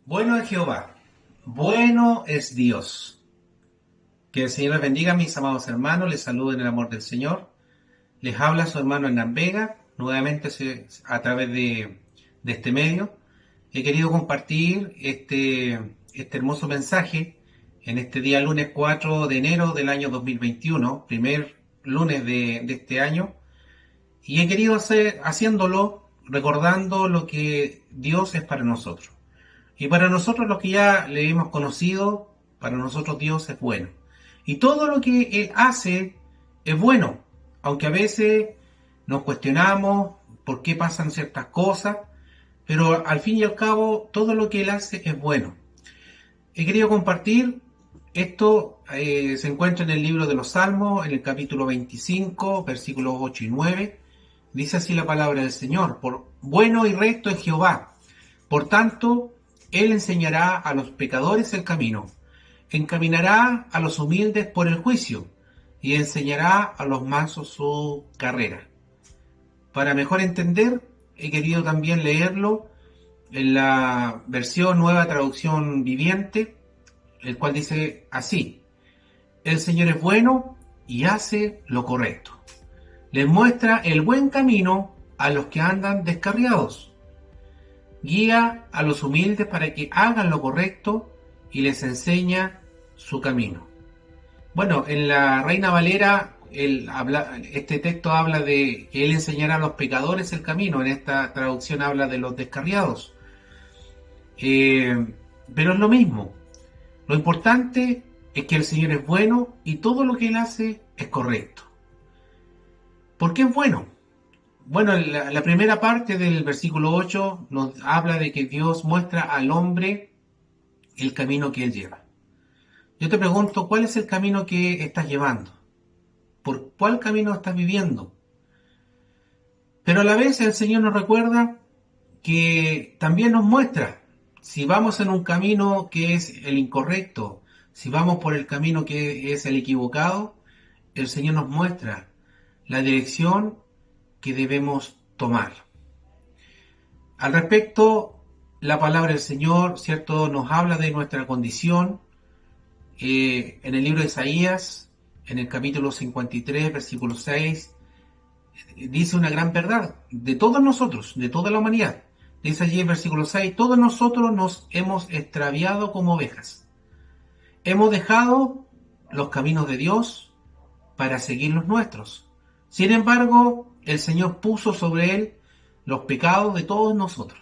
Bueno es Jehová, bueno es Dios. Que el Señor les bendiga, mis amados hermanos, les saludo en el amor del Señor. Les habla su hermano Hernán Vega, nuevamente a través de este medio. He querido compartir este hermoso mensaje en este día lunes 4 de enero del año 2021, primer lunes de este año, y he querido haciéndolo recordando lo que Dios es para nosotros. Y para nosotros los que ya le hemos conocido, para nosotros Dios es bueno. Y todo lo que Él hace es bueno, aunque a veces nos cuestionamos por qué pasan ciertas cosas, pero al fin y al cabo todo lo que Él hace es bueno. He querido compartir esto, se encuentra en el libro de los Salmos, en el capítulo 25, versículos 8 y 9. Dice así la palabra del Señor: por bueno y recto es Jehová, por tanto, Él enseñará a los pecadores el camino, encaminará a los humildes por el juicio, y enseñará a los mansos su carrera. Para mejor entender, he querido también leerlo en la versión Nueva Traducción Viviente, el cual dice así: el Señor es bueno y hace lo correcto. Les muestra el buen camino a los que andan descarriados. Guía a los humildes para que hagan lo correcto y les enseña su camino. Bueno, en la Reina Valera este texto habla de que Él enseñará a los pecadores el camino. En esta traducción habla de los descarriados. Pero es lo mismo. Lo importante es que el Señor es bueno y todo lo que Él hace es correcto. ¿Por qué es bueno? Bueno, la primera parte del versículo 8 nos habla de que Dios muestra al hombre el camino que él lleva. Yo te pregunto, ¿cuál es el camino que estás llevando? ¿Por cuál camino estás viviendo? Pero a la vez el Señor nos recuerda que también nos muestra si vamos en un camino que es el incorrecto, si vamos por el camino que es el equivocado. El Señor nos muestra la dirección que debemos tomar. Al respecto, la palabra del Señor, ¿cierto?, nos habla de nuestra condición. En el libro de Isaías, en el capítulo 53, versículo 6, dice una gran verdad de todos nosotros, de toda la humanidad. Dice allí en versículo 6: todos nosotros nos hemos extraviado como ovejas. Hemos dejado los caminos de Dios para seguir los nuestros. Sin embargo, el Señor puso sobre él los pecados de todos nosotros.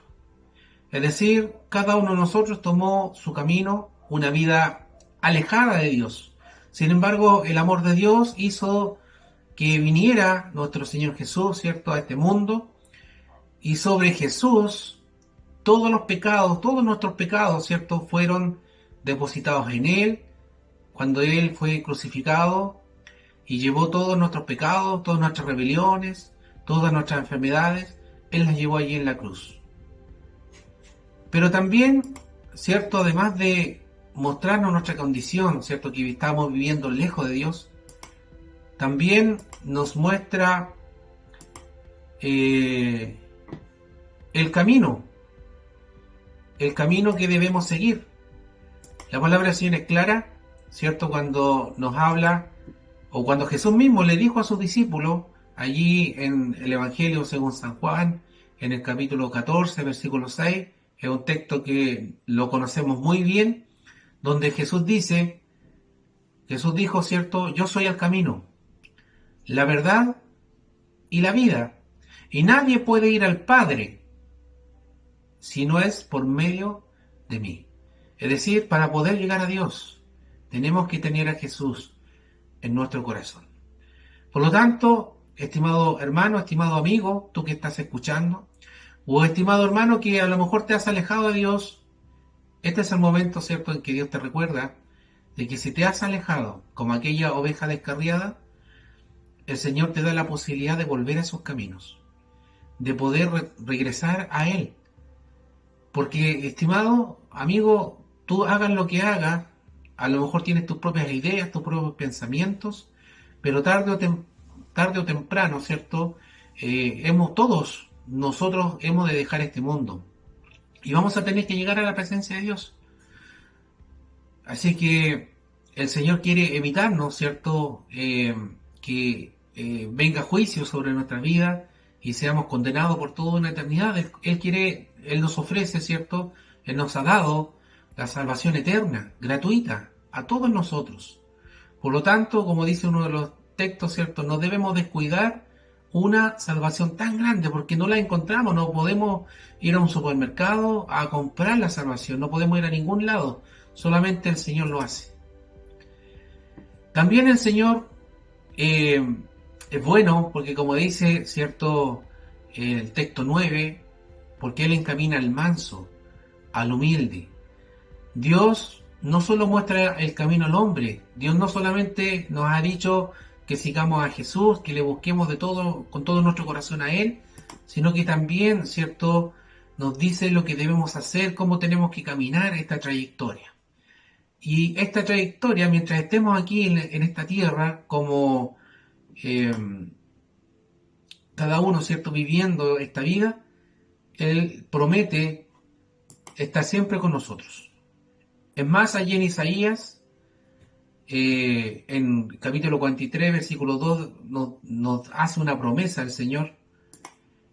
Es decir, cada uno de nosotros tomó su camino, una vida alejada de Dios. Sin embargo, el amor de Dios hizo que viniera nuestro Señor Jesús, ¿cierto?, a este mundo, y sobre Jesús todos los pecados, todos nuestros pecados, ¿cierto?, fueron depositados en Él cuando Él fue crucificado y llevó todos nuestros pecados, todas nuestras rebeliones, todas nuestras enfermedades. Él las llevó allí en la cruz. Pero también, ¿cierto?, además de mostrarnos nuestra condición, ¿cierto?, que estamos viviendo lejos de Dios, también nos muestra el camino, el camino que debemos seguir. La palabra del Señor es clara, ¿cierto?, cuando nos habla, o cuando Jesús mismo le dijo a sus discípulos, allí en el Evangelio según San Juan, en el capítulo 14, versículo 6, es un texto que lo conocemos muy bien, donde Jesús dijo, ¿cierto?, yo soy el camino, la verdad y la vida, y nadie puede ir al Padre si no es por medio de mí. Es decir, para poder llegar a Dios, tenemos que tener a Jesús en nuestro corazón. Por lo tanto, estimado hermano, estimado amigo, tú que estás escuchando, o estimado hermano que a lo mejor te has alejado de Dios, este es el momento, ¿cierto?, en que Dios te recuerda de que si te has alejado como aquella oveja descarriada, el Señor te da la posibilidad de volver a esos caminos, de poder regresar a Él. Porque, estimado amigo, tú hagas lo que hagas, a lo mejor tienes tus propias ideas, tus propios pensamientos, pero tarde o temprano, ¿cierto? Todos nosotros hemos de dejar este mundo. y vamos a tener que llegar a la presencia de Dios. Así que el Señor quiere evitarnos, ¿cierto? Que venga juicio sobre nuestra vida y seamos condenados por toda una eternidad. Él nos ofrece, ¿cierto? Él nos ha dado la salvación eterna, gratuita, a todos nosotros. Por lo tanto, como dice uno de los textos, ¿cierto? No debemos descuidar una salvación tan grande porque no la encontramos, no podemos ir a un supermercado a comprar la salvación, no podemos ir a ningún lado, solamente el Señor lo hace. También el Señor es bueno porque como dice, ¿cierto? El texto 9, porque Él encamina al manso, al humilde. Dios no solo muestra el camino al hombre, Dios no solamente nos ha dicho que sigamos a Jesús, que le busquemos de todo, con todo nuestro corazón a Él, sino que también, ¿cierto?, nos dice lo que debemos hacer, cómo tenemos que caminar esta trayectoria. Y esta trayectoria, mientras estemos aquí en esta tierra, como eh, cada uno, ¿cierto?, viviendo esta vida, Él promete estar siempre con nosotros. Es más, allí en Isaías, en capítulo 43, versículo 2, nos hace una promesa el Señor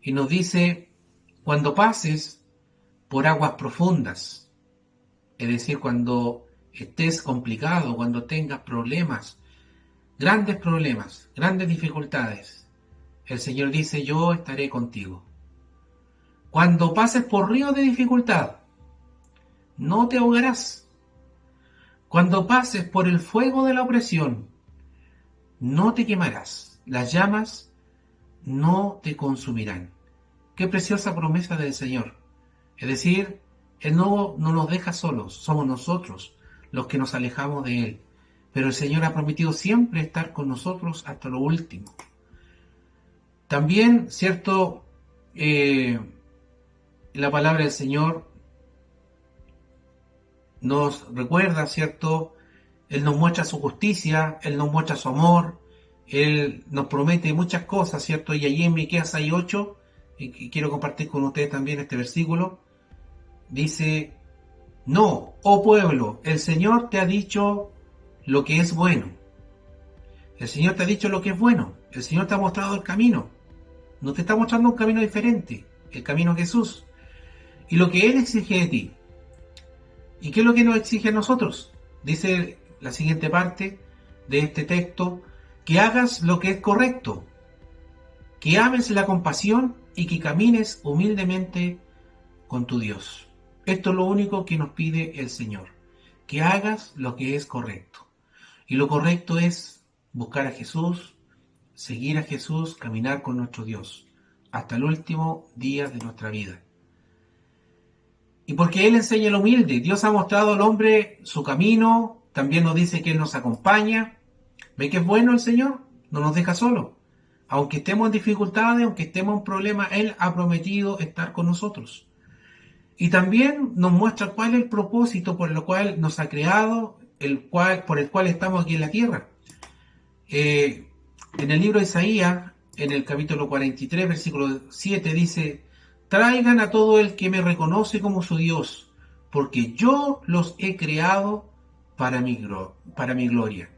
y nos dice, cuando pases por aguas profundas, es decir, cuando estés complicado, cuando tengas problemas, grandes dificultades, el Señor dice, yo estaré contigo. Cuando pases por ríos de dificultad, no te ahogarás. Cuando pases por el fuego de la opresión, no te quemarás. Las llamas no te consumirán. Qué preciosa promesa del Señor. Es decir, Él no nos deja solos, somos nosotros los que nos alejamos de Él. Pero el Señor ha prometido siempre estar con nosotros hasta lo último. También, cierto, la palabra del Señor nos recuerda, ¿cierto? Él nos muestra su justicia, Él nos muestra su amor, Él nos promete muchas cosas, ¿cierto? Y allí en Miqueas 6:8, y quiero compartir con ustedes también este versículo, dice, no, oh pueblo, el Señor te ha dicho lo que es bueno. El Señor te ha dicho lo que es bueno. El Señor te ha mostrado el camino. No te está mostrando un camino diferente, el camino a Jesús. Y lo que Él exige de ti. ¿Y qué es lo que nos exige a nosotros? Dice la siguiente parte de este texto, que hagas lo que es correcto, que ames la compasión y que camines humildemente con tu Dios. Esto es lo único que nos pide el Señor, que hagas lo que es correcto. Y lo correcto es buscar a Jesús, seguir a Jesús, caminar con nuestro Dios, hasta el último día de nuestra vida. Y porque Él enseña el humilde, Dios ha mostrado al hombre su camino, también nos dice que Él nos acompaña. ¿Ve que es bueno el Señor? No nos deja solos. Aunque estemos en dificultades, aunque estemos en problemas, Él ha prometido estar con nosotros. Y también nos muestra cuál es el propósito por el cual nos ha creado, por el cual estamos aquí en la tierra. En el libro de Isaías, en el capítulo 43, versículo 7, dice, traigan a todo el que me reconoce como su Dios, porque yo los he creado para mi gloria.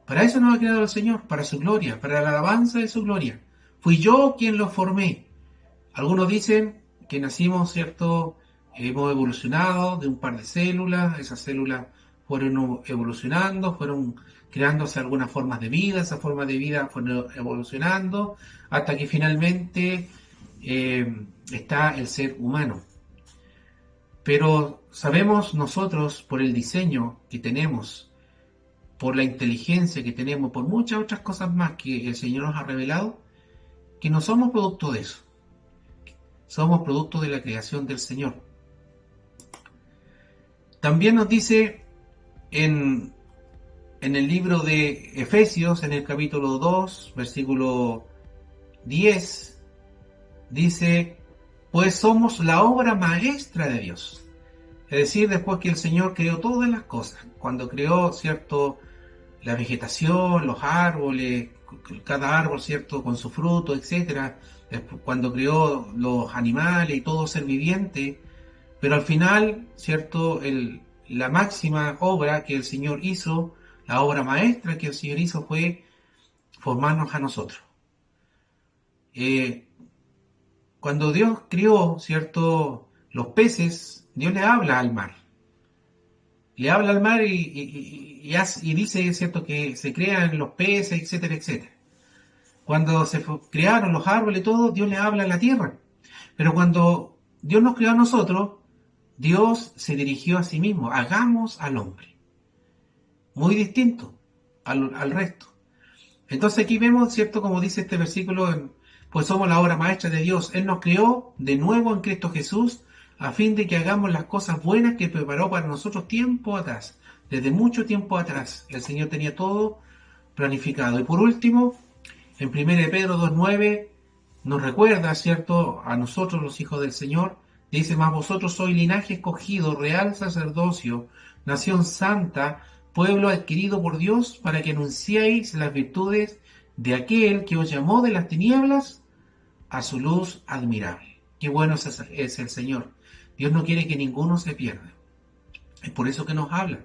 Para eso nos ha creado el Señor, para su gloria, para la alabanza de su gloria. Fui yo quien los formé. Algunos dicen que nacimos, ¿cierto? Hemos evolucionado de un par de células, esas células fueron evolucionando, fueron creándose algunas formas de vida, esas formas de vida fueron evolucionando, hasta que finalmente está el ser humano. Pero sabemos nosotros, por el diseño que tenemos, por la inteligencia que tenemos, por muchas otras cosas más que el Señor nos ha revelado, que no somos producto de eso. Somos producto de la creación del Señor. También nos dice en el libro de Efesios, en el capítulo 2, versículo 10, dice, pues somos la obra maestra de Dios. Es decir, después que el Señor creó todas las cosas, cuando creó, ¿cierto?, la vegetación, los árboles, cada árbol, ¿cierto?, con su fruto, etcétera, cuando creó los animales y todo ser viviente, Pero al final, ¿cierto? La máxima obra que el Señor hizo, la obra maestra que el Señor hizo fue formarnos a nosotros. Eh, Cuando Dios crió, ¿cierto? Los peces, Dios le habla al mar. Le habla al mar y dice, ¿cierto? Que se crean los peces, etcétera, etcétera. Cuando crearon los árboles y todo, Dios le habla a la tierra. Pero cuando Dios nos creó a nosotros, Dios se dirigió a sí mismo. Hagamos al hombre. Muy distinto al resto. Entonces aquí vemos, ¿cierto? Como dice este versículo, pues somos la obra maestra de Dios. Él nos creó de nuevo en Cristo Jesús a fin de que hagamos las cosas buenas que preparó para nosotros tiempo atrás. Desde mucho tiempo atrás. El Señor tenía todo planificado. Y por último, en 1 Pedro 2:9 nos recuerda, ¿cierto? A nosotros los hijos del Señor. Dice, mas vosotros sois linaje escogido, real sacerdocio, nación santa, pueblo adquirido por Dios, para que anunciéis las virtudes de aquel que os llamó de las tinieblas a su luz admirable. Qué bueno es el Señor. Dios no quiere que ninguno se pierda. Es por eso que nos habla.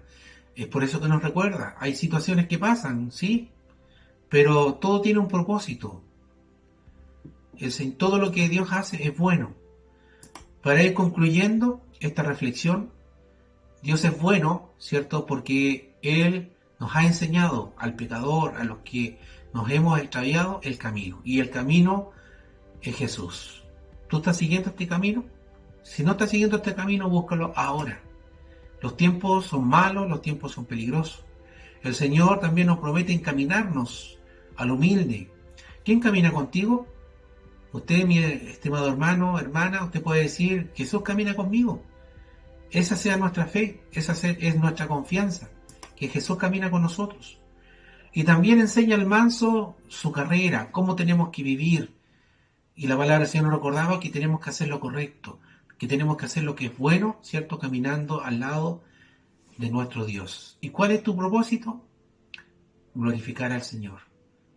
Es por eso que nos recuerda. Hay situaciones que pasan, sí, pero todo tiene un propósito. Todo lo que Dios hace es bueno. Para ir concluyendo esta reflexión, Dios es bueno, ¿cierto? Porque Él nos ha enseñado al pecador, a los que nos hemos extraviado, el camino. Y el camino es Jesús. ¿Tú estás siguiendo este camino? Si no estás siguiendo este camino, búscalo ahora. Los tiempos son malos, los tiempos son peligrosos. El Señor también nos promete encaminarnos al humilde. ¿Quién camina contigo? Usted, mi estimado hermano, hermana, usted puede decir, Jesús camina conmigo. Esa sea nuestra fe, esa es nuestra confianza, que Jesús camina con nosotros. Y también enseña al manso su carrera, cómo tenemos que vivir. Y la palabra del Señor nos recordaba que tenemos que hacer lo correcto, que tenemos que hacer lo que es bueno, ¿cierto? Caminando al lado de nuestro Dios. ¿Y cuál es tu propósito? Glorificar al Señor.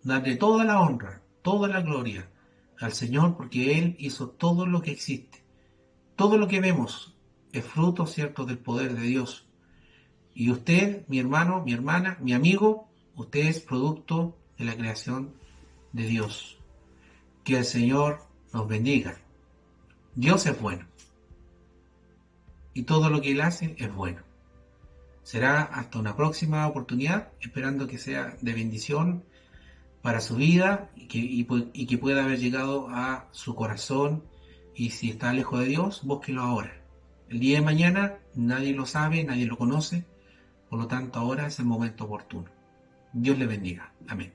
Darle toda la honra, toda la gloria al Señor, porque Él hizo todo lo que existe. Todo lo que vemos es fruto, ¿cierto?, del poder de Dios. Y usted, mi hermano, mi hermana, mi amigo, usted es producto de la creación de Dios. Que el Señor nos bendiga. Dios es bueno. Y todo lo que Él hace es bueno. Será hasta una próxima oportunidad, esperando que sea de bendición para su vida y que pueda haber llegado a su corazón. Y si está lejos de Dios, búsquelo ahora. El día de mañana nadie lo sabe, nadie lo conoce, por lo tanto ahora es el momento oportuno. Dios le bendiga. Amén.